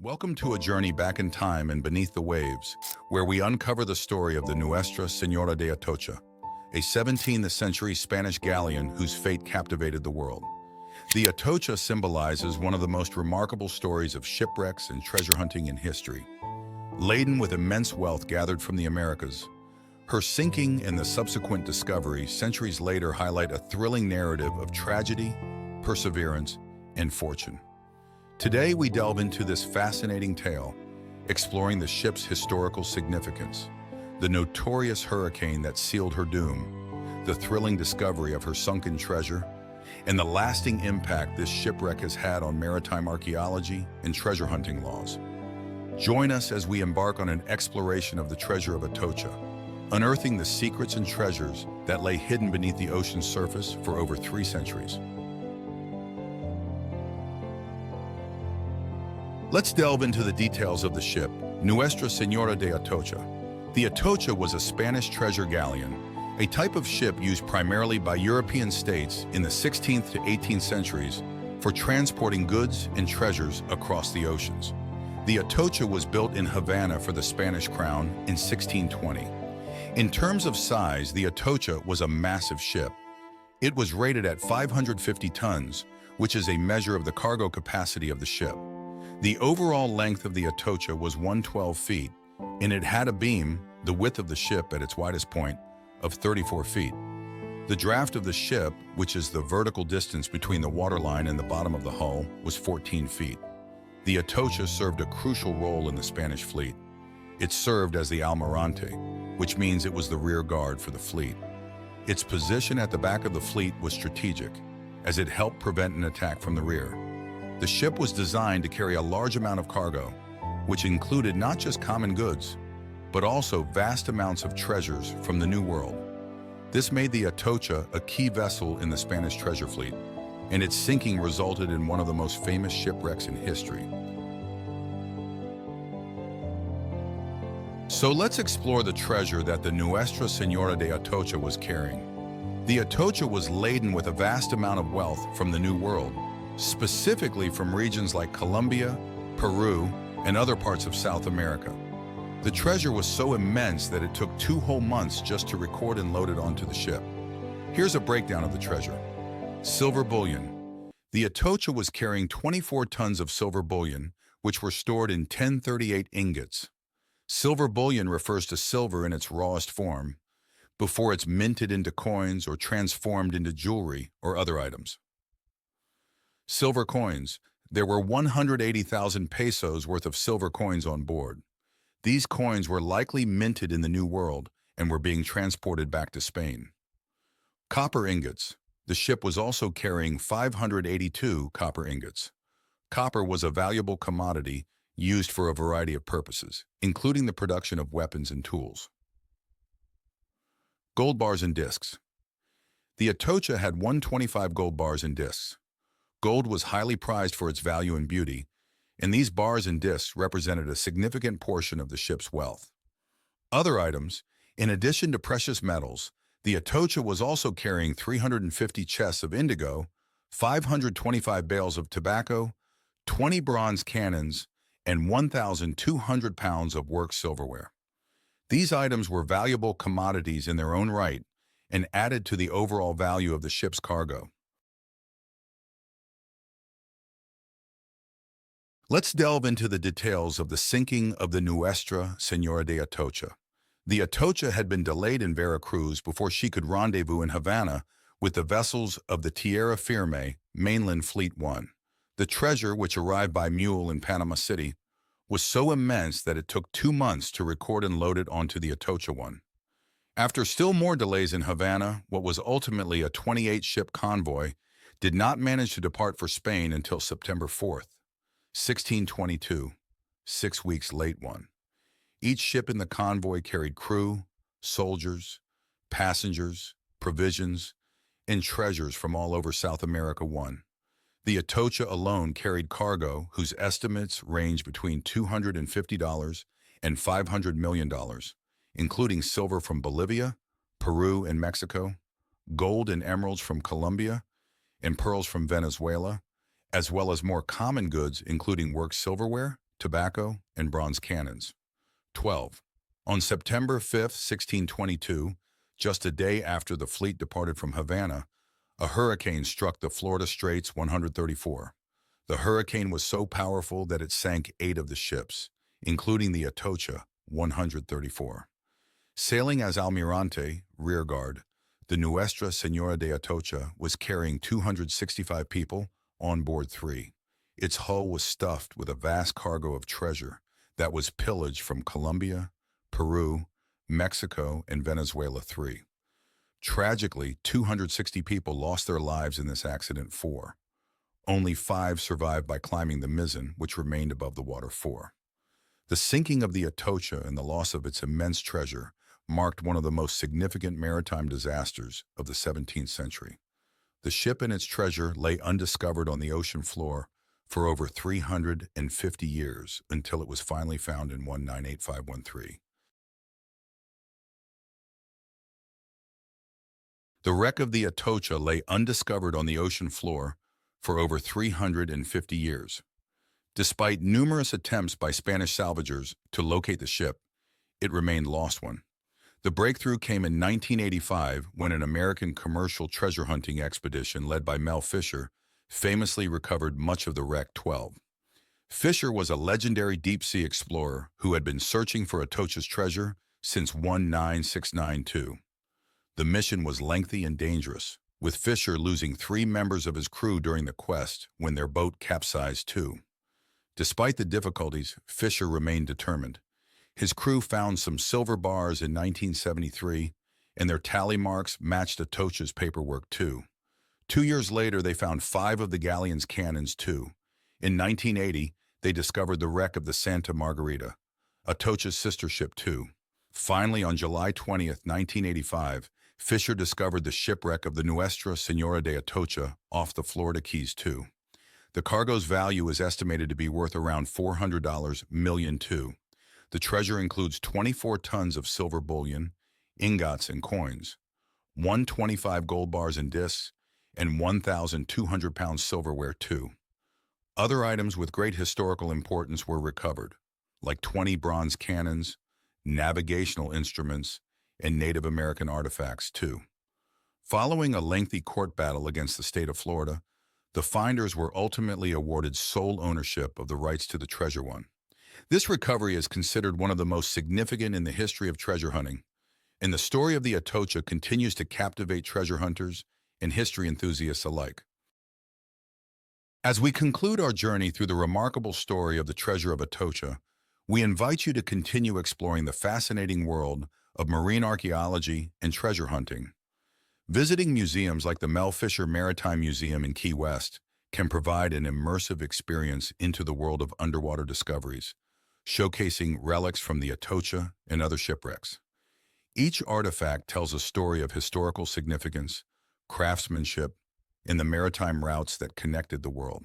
Welcome to a journey back in time and beneath the waves, where we uncover the story of the Nuestra Señora de Atocha, a 17th century Spanish galleon whose fate captivated the world. The Atocha symbolizes one of the most remarkable stories of shipwrecks and treasure hunting in history. Laden with immense wealth gathered from the Americas, her sinking and the subsequent discovery centuries later highlight a thrilling narrative of tragedy, perseverance, and fortune. Today we delve into this fascinating tale, exploring the ship's historical significance, the notorious hurricane that sealed her doom, the thrilling discovery of her sunken treasure, and the lasting impact this shipwreck has had on maritime archaeology and treasure hunting laws. Join us as we embark on an exploration of the treasure of Atocha, unearthing the secrets and treasures that lay hidden beneath the ocean's surface for over 3 centuries. Let's delve into the details of the ship, Nuestra Señora de Atocha. The Atocha was a Spanish treasure galleon, a type of ship used primarily by European states in the 16th to 18th centuries for transporting goods and treasures across the oceans. The Atocha was built in Havana for the Spanish crown in 1620. In terms of size, the Atocha was a massive ship. It was rated at 550 tons, which is a measure of the cargo capacity of the ship. The overall length of the Atocha was 112 feet, and it had a beam, the width of the ship at its widest point, of 34 feet. The draft of the ship, which is the vertical distance between the waterline and the bottom of the hull, was 14 feet. The Atocha served a crucial role in the Spanish fleet. It served as the almirante, which means it was the rear guard for the fleet. Its position at the back of the fleet was strategic, as it helped prevent an attack from the rear. The ship was designed to carry a large amount of cargo, which included not just common goods, but also vast amounts of treasures from the New World. This made the Atocha a key vessel in the Spanish treasure fleet, and its sinking resulted in one of the most famous shipwrecks in history. So let's explore the treasure that the Nuestra Señora de Atocha was carrying. The Atocha was laden with a vast amount of wealth from the New World, specifically from regions like Colombia, Peru, and other parts of South America. The treasure was so immense that it took 2 whole months just to record and load it onto the ship. Here's a breakdown of the treasure. Silver bullion. The Atocha was carrying 24 tons of silver bullion, which were stored in 1038 ingots. Silver bullion refers to silver in its rawest form, before it's minted into coins or transformed into jewelry or other items. Silver coins. There were 180,000 pesos worth of silver coins on board. These coins were likely minted in the New World and were being transported back to Spain. Copper ingots. The ship was also carrying 582 copper ingots. Copper was a valuable commodity used for a variety of purposes, including the production of weapons and tools. Gold bars and discs. The Atocha had 125 gold bars and discs. Gold was highly prized for its value and beauty, and these bars and discs represented a significant portion of the ship's wealth. Other items, in addition to precious metals, the Atocha was also carrying 350 chests of indigo, 525 bales of tobacco, 20 bronze cannons, and 1,200 pounds of work silverware. These items were valuable commodities in their own right and added to the overall value of the ship's cargo. Let's delve into the details of the sinking of the Nuestra Señora de Atocha. The Atocha had been delayed in Veracruz before she could rendezvous in Havana with the vessels of the Tierra Firme Mainland Fleet 1. The treasure, which arrived by mule in Panama City, was so immense that it took 2 months to record and load it onto the Atocha 1. After still more delays in Havana, what was ultimately a 28-ship convoy did not manage to depart for Spain until September 4th. 1622, 6 weeks late one. Each ship in the convoy carried crew, soldiers, passengers, provisions, and treasures from all over South America. The Atocha alone carried cargo whose estimates range between $250 and $500 million, including silver from Bolivia, Peru, and Mexico, gold and emeralds from Colombia, and pearls from Venezuela, as well as more common goods including work silverware, tobacco, and bronze cannons. 12. On September 5, 1622, just a day after the fleet departed from Havana, a hurricane struck the Florida Straits 134. The hurricane was so powerful that it sank 8 of the ships, including the Atocha 134. Sailing as Almirante, rearguard, the Nuestra Señora de Atocha was carrying 265 people on board 3. Its hull was stuffed with a vast cargo of treasure that was pillaged from Colombia, Peru, Mexico, and Venezuela 3. Tragically, 260 people lost their lives in this accident 4. Only 5 survived by climbing the mizzen, which remained above the water 4. The sinking of the Atocha and the loss of its immense treasure marked one of the most significant maritime disasters of the 17th century. The ship and its treasure lay undiscovered on the ocean floor for over 350 years until it was finally found in 198513. The wreck of the Atocha lay undiscovered on the ocean floor for over 350 years. Despite numerous attempts by Spanish salvagers to locate the ship, it remained lost one. The breakthrough came in 1985 when an American commercial treasure hunting expedition led by Mel Fisher famously recovered much of the wreck 12. Fisher was a legendary deep-sea explorer who had been searching for Atocha's treasure since 19692. The mission was lengthy and dangerous, with Fisher losing 3 members of his crew during the quest when their boat capsized too. Despite the difficulties, Fisher remained determined. His crew found some silver bars in 1973, and their tally marks matched Atocha's paperwork too. 2 years later, they found 5 of the galleon's cannons too. In 1980, they discovered the wreck of the Santa Margarita, Atocha's sister ship too. Finally, on July 20, 1985, Fisher discovered the shipwreck of the Nuestra Señora de Atocha off the Florida Keys too. The cargo's value is estimated to be worth around $400 million too. The treasure includes 24 tons of silver bullion, ingots and coins, 125 gold bars and discs, and 1,200 pounds silverware too. Other items with great historical importance were recovered, like 20 bronze cannons, navigational instruments, and Native American artifacts too. Following a lengthy court battle against the state of Florida, the finders were ultimately awarded sole ownership of the rights to the treasure one. This recovery is considered one of the most significant in the history of treasure hunting, and the story of the Atocha continues to captivate treasure hunters and history enthusiasts alike. As we conclude our journey through the remarkable story of the treasure of Atocha, we invite you to continue exploring the fascinating world of marine archaeology and treasure hunting. Visiting museums like the Mel Fisher Maritime Museum in Key West can provide an immersive experience into the world of underwater discoveries, showcasing relics from the Atocha and other shipwrecks. Each artifact tells a story of historical significance, craftsmanship, and the maritime routes that connected the world.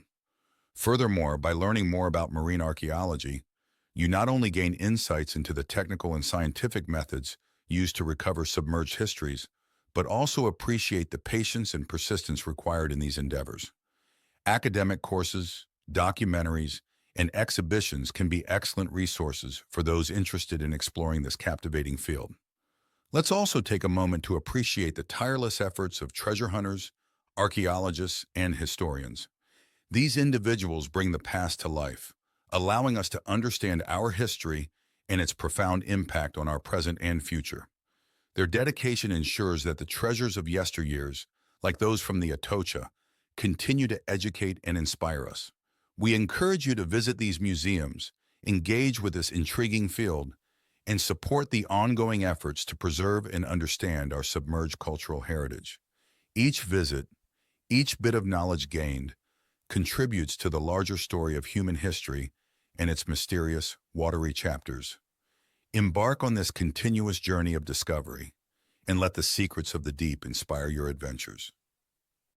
Furthermore, by learning more about marine archaeology, you not only gain insights into the technical and scientific methods used to recover submerged histories, but also appreciate the patience and persistence required in these endeavors. Academic courses, documentaries, and exhibitions can be excellent resources for those interested in exploring this captivating field. Let's also take a moment to appreciate the tireless efforts of treasure hunters, archaeologists, and historians. These individuals bring the past to life, allowing us to understand our history and its profound impact on our present and future. Their dedication ensures that the treasures of yesteryears, like those from the Atocha, continue to educate and inspire us. We encourage you to visit these museums, engage with this intriguing field, and support the ongoing efforts to preserve and understand our submerged cultural heritage. Each visit, each bit of knowledge gained, contributes to the larger story of human history and its mysterious, watery chapters. Embark on this continuous journey of discovery, and let the secrets of the deep inspire your adventures.